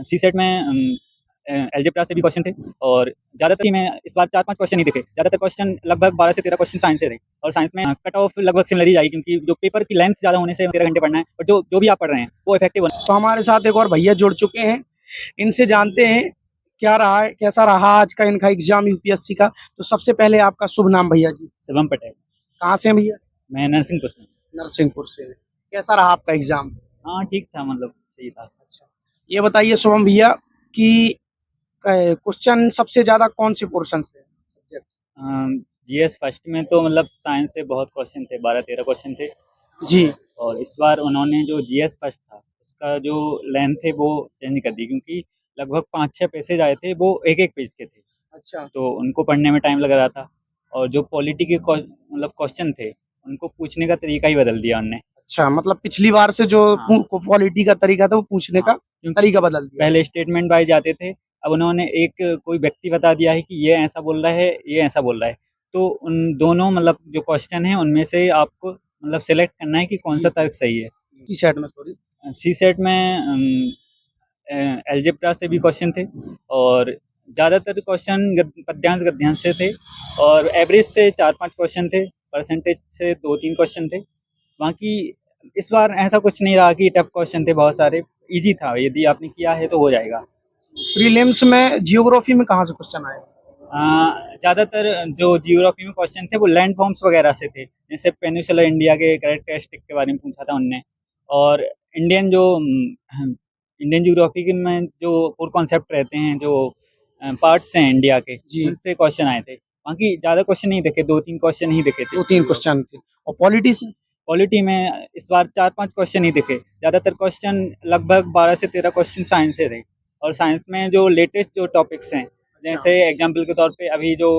CSAT में algebra से भी क्वेश्चन थे और ज़्यादातर ही मैं इस बार 4-5 क्वेश्चन ही दिखे। ज़्यादातर क्वेश्चन लगभग 12 से 13 क्वेश्चन साइंस से थे और साइंस में कट ऑफ लगभग सिमिलर ही आई क्योंकि जो पेपर की लेंथ ज़्यादा होने से 13 घंटे पढ़ना है और जो भी आप पढ़ रहे हैं वो इफेक्टिव होना। तो हमारे साथ एक और भैया जुड़ चुके हैं, इनसे जानते हैं क्या रहा है, कैसा रहा आज का इनका एग्जाम यूपीएससी का। तो सबसे पहले आपका शुभ नाम भैया जी? शुभम पटेल। कहाँ से हैं भैया? मैं नरसिंहपुर से। नरसिंहपुर से। कैसा रहा आपका एग्जाम? हाँ, ठीक था, मतलब सही था। अच्छा, ये बताइए शुभम भैया कि क्वेश्चन सबसे ज्यादा कौन से पोर्शन से सब्जेक्ट? जीएस फर्स्ट में तो मतलब साइंस से बहुत क्वेश्चन थे, 12-13 क्वेश्चन थे जी। और इस बार उन्होंने जो जीएस फर्स्ट था उसका जो लेंथ है वो चेंज कर दी क्योंकि लगभग 5-6 पेजेज आए थे, वो एक पेज के थे। अच्छा। तो उनको पढ़ने में टाइम लग रहा था और जो पॉलिटी के मतलब क्वेश्चन थे उनको पूछने का तरीका ही बदल दिया उनने। अच्छा, मतलब पिछली बार से जो हाँ। पॉलिटी का तरीका था वो पूछने हाँ, का क्योंकि तरीका बदल दिया। पहले स्टेटमेंट वाइज आते थे, अब उन्होंने एक कोई व्यक्ति बता दिया है कि ये ऐसा बोल रहा है, ये ऐसा बोल रहा है। तो उन दोनों मतलब जो क्वेश्चन है उनमें से आपको मतलब सेलेक्ट करना है कि कौन सा तर्क सही है। की सेट में सॉरी सी सेट में अलजेब्रा से भी क्वेश्चन थे और ज़्यादातर क्वेश्चन पद्यांश गद्यांश से थे और एवरेज से 4-5 क्वेश्चन थे, परसेंटेज से 2-3 क्वेश्चन थे। बाकी इस बार ऐसा कुछ नहीं रहा कि टफ क्वेश्चन थे बहुत सारे, ईजी था, यदि आपने किया है तो हो जाएगा। प्रीलिम्स में जियोग्राफी में कहाँ से क्वेश्चन आए? ज़्यादातर जो जियोग्राफी में क्वेश्चन थे वो लैंड फॉर्म्स वगैरह से थे, जैसे पेनिनसुलर इंडिया के कैरेक्टरिस्टिक के बारे में पूछा था उनने और इंडियन जो इंडियन जियोग्राफी के में जो कोर कॉन्सेप्ट रहते हैं, जो पार्ट्स हैं इंडिया के, जी। उनसे क्वेश्चन आए थे। बाकी ज़्यादा क्वेश्चन नहीं दिखे, 2-3 क्वेश्चन ही दिखे थे। 2-3 क्वेश्चन थे। और पॉलिटी से? पॉलिटी में इस बार 4-5 क्वेश्चन ही दिखे। ज़्यादातर क्वेश्चन लगभग 12 से 13 क्वेश्चन साइंस से थे और साइंस में जो लेटेस्ट जो टॉपिक्स हैं, जैसे एग्जाम्पल के तौर पे अभी जो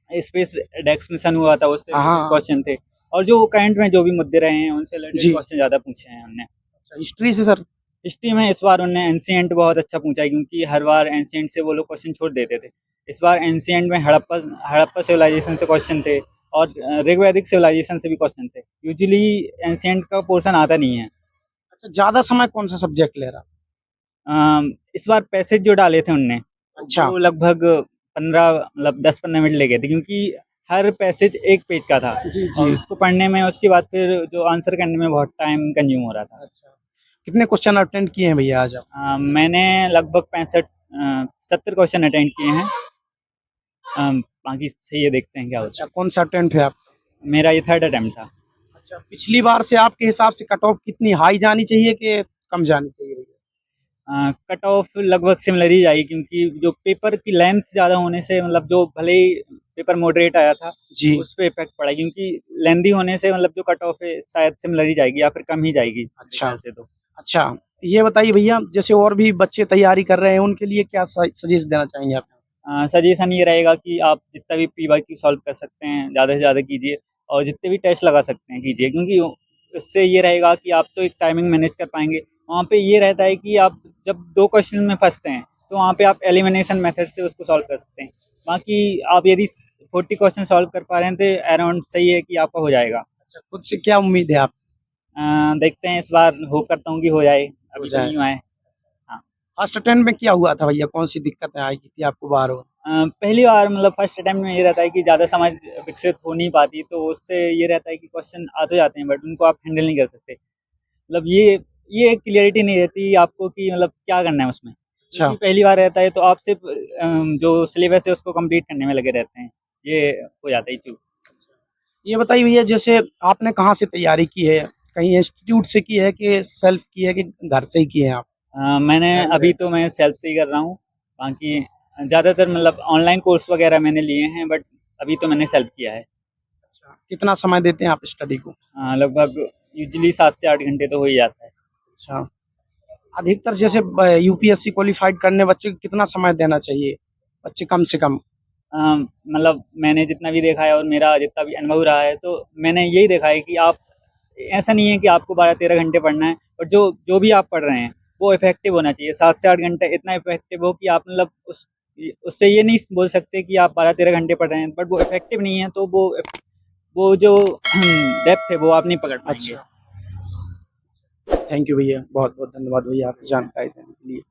स्पेस डेक्स मिशन हुआ था उससे हाँ। क्वेश्चन थे और जो करंट में जो भी मुद्दे रहे हैं उनसे रिलेटेड जी। क्वेश्चन ज़्यादा पूछे हैं हमने। हिस्ट्री से सर? हिस्ट्री में इस बार उन्होंने एंशिएंट बहुत अच्छा पूछा है क्योंकि हर बार एंशिएंट से वो लोग क्वेश्चन छोड़ देते थे। इस बार एंशिएंट में हड़प्पा सिविलाइजेशन से क्वेश्चन थे और ऋग्वैदिक सिविलाइजेशन से भी क्वेश्चन थे। यूजुअली एंशिएंट का पोर्शन आता नहीं है। अच्छा, ज्यादा समय कौन सा सब्जेक्ट ले रहा? इस बार पैसेज जो डाले थे उनने, अच्छा। वो लगभग 15 मतलब 10-15 मिनट ले गए थे क्योंकि हर पैसेज एक पेज का था जी और जी। उसको पढ़ने में उसके बाद फिर जो आंसर करने में बहुत टाइम कंज्यूम हो रहा था। अच्छा, कितने क्वेश्चन अटेंड किए हैं भैया आज आप? मैंने लगभग 65-70 क्वेश्चन अटेंड किए हैं। बाकी सही है, देखते हैं क्या होता अच्छा, कौन सा अटेम्प्ट है आप? है। मेरा ये 3rd अटेम्प्ट था। अच्छा, पिछली बार से आपके हिसाब से कट ऑफ कितनी हाई जानी चाहिए कि कम जानी चाहिए भैया? कट ऑफ लगभग सिमिलर ही आई क्योंकि जो पेपर की लेंथ ज़्यादा होने से मतलब जो भले ही पेपर मॉडरेट आया था जी। उस पे इफेक्ट पड़ा क्योंकि लेंदी होने से मतलब जो कट ऑफ है शायद सिमिलर ही जाएगी या फिर कम ही जाएगी मेरे अच्छा। ख्याल से तो। अच्छा, ये बताइए भैया जैसे और भी बच्चे तैयारी कर रहे हैं उनके लिए क्या सजेस्ट देना चाहेंगे आप? सजेशन ये रहेगा कि आप जितना भी पीवाईक्यू सॉल्व कर सकते हैं ज़्यादा से ज़्यादा कीजिए और जितने भी टेस्ट लगा सकते हैं कीजिए क्योंकि इससे ये रहेगा कि आप तो एक टाइमिंग मैनेज कर पाएंगे। वहाँ पे ये रहता है कि आप जब 2 क्वेश्चन में फंसते हैं तो वहाँ पे आप एलिमिनेशन मेथड से उसको सॉल्व कर सकते हैं। बाकी आप यदि 40 क्वेश्चन सॉल्व कर पा रहे हैं तो अराउंड सही है कि आपका हो जाएगा। अच्छा, खुद से क्या उम्मीद है आप? देखते हैं, इस बार होप करता हूँ कि हो जाए, हो अभी तो जाए। नहीं हुआ है। हाँ। फर्स्ट अटेम्प्ट में क्या हुआ था भैया? कौन सी दिक्कतें आई थी आपको बार बार? पहली बार मतलब फर्स्ट अटेम्प्ट में ये रहता है कि ज़्यादा समझ विकसित हो नहीं पाती तो उससे ये रहता है कि क्वेश्चन आ तो जाते हैं बट उनको आप हैंडल नहीं कर सकते। मतलब ये क्लियरिटी नहीं रहती आपको कि मतलब क्या करना है उसमें। अच्छा। क्योंकि पहली बार रहता है तो आप सिर्फ जो सिलेबस है उसको कंप्लीट करने में लगे रहते हैं। ये हो जाता है इशू। ये बताइए भैया जैसे आपने कहाँ से तैयारी की है? कहीं इंस्टीट्यूट से की है कि सेल्फ की है कि घर से ही की है आप? मैंने अभी तो मैं सेल्फ से ही कर रहा हूँ। बाकी ज़्यादातर मतलब ऑनलाइन कोर्स वगैरह मैंने लिए हैं बट अभी तो मैंने सेल्फ किया है। अच्छा, कितना समय देते हैं आप स्टडी को? लगभग यूजुअली 7 से 8 घंटे तो हो ही जाता है। अच्छा, अधिकतर जैसे यूपीएससी क्वालिफाइड करने बच्चे को कितना समय देना चाहिए? बच्चे कम से कम? मतलब मैंने जितना भी देखा है और मेरा जितना भी अनुभव रहा है तो मैंने यही देखा है कि आप ऐसा नहीं है कि आपको 12-13 घंटे पढ़ना है और जो भी आप पढ़ रहे हैं वो इफेक्टिव होना चाहिए। 7 से 8 घंटे इतना इफेक्टिव हो कि आप मतलब उससे ये नहीं बोल सकते कि आप 12-13 घंटे पढ़ रहे हैं बट वो इफेक्टिव नहीं है तो वो जो डेप्थ है वो आप नहीं पकड़ पाएंगे। अच्छा, थैंक यू भैया, बहुत बहुत धन्यवाद भैया आपकी जानकारी देने के लिए।